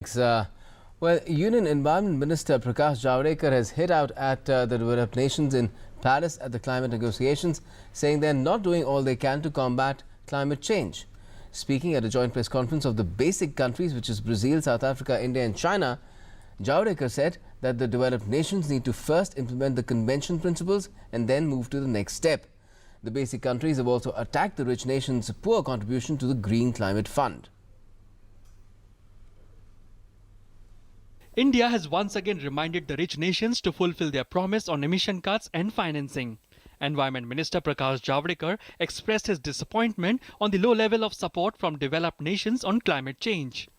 Well, Union Environment Minister Prakash Javadekar has hit out at the developed nations in Paris at the climate negotiations, saying they're not doing all they can to combat climate change. Speaking at a joint press conference of the basic countries, which is Brazil, South Africa, India and China, Javadekar said that the developed nations need to first implement the convention principles and then move to the next step. The basic countries have also attacked the rich nations' poor contribution to the Green Climate Fund. India has once again reminded the rich nations to fulfill their promise on emission cuts and financing. Environment Minister Prakash Javadekar expressed his disappointment on the low level of support from developed nations on climate change.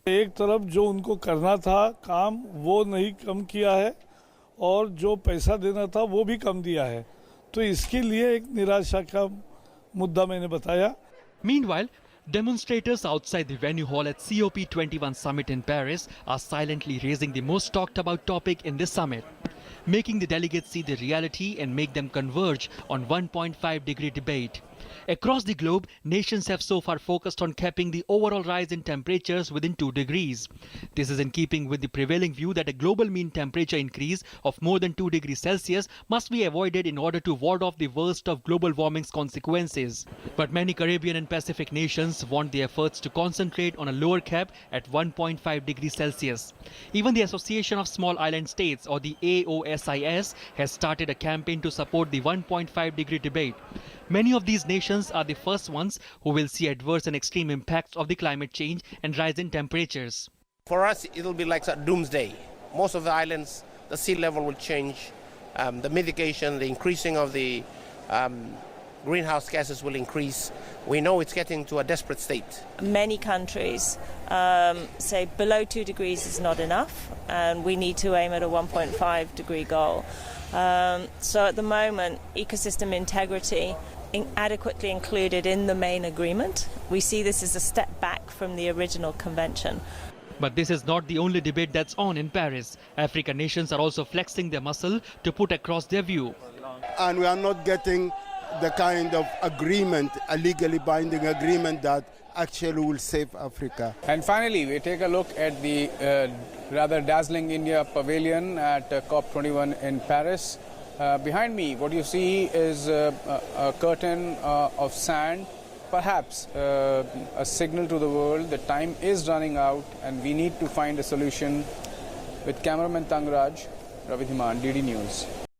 एक तरफ जो उनको करना था काम वो नहीं कम किया है और जो पैसा देना था वो भी कम दिया है, तो इसके लिए एक निराशा का मुद्दा मैंने बताया. Meanwhile, demonstrators outside the venue hall at COP21 summit in Paris are silently raising the most talked about topic in this summit, making the delegates see the reality and make them converge on 1.5-degree debate. Across the globe, nations have so far focused on capping the overall rise in temperatures within 2 degrees. This is in keeping with the prevailing view that a global mean temperature increase of more than 2 degrees Celsius must be avoided in order to ward off the worst of global warming's consequences. But many Caribbean and Pacific nations want the efforts to concentrate on a lower cap at 1.5 degrees Celsius. Even the Association of Small Island States, or the AOSIS, has started a campaign to support the 1.5-degree debate. Many of these nations are the first ones who will see adverse and extreme impacts of the climate change and rise in temperatures. For us, it'll be like a doomsday. Most of the islands, the sea level will change. The mitigation, the increasing of the greenhouse gases will increase. We know it's getting to a desperate state. Many countries say below 2 degrees is not enough, and we need to aim at a 1.5-degree goal. So at the moment, ecosystem integrity adequately included in the main agreement. We see this as a step back from the original convention. But this is not the only debate that's on in Paris. African nations are also flexing their muscle to put across their view. And we are not getting the kind of agreement, a legally binding agreement that actually will save Africa. And finally, we take a look at the rather dazzling India pavilion at COP21 in Paris. Behind me, what you see is a curtain of sand, perhaps a signal to the world that time is running out and we need to find a solution. With cameraman Tangraj, Ravi Dhiman, DD News.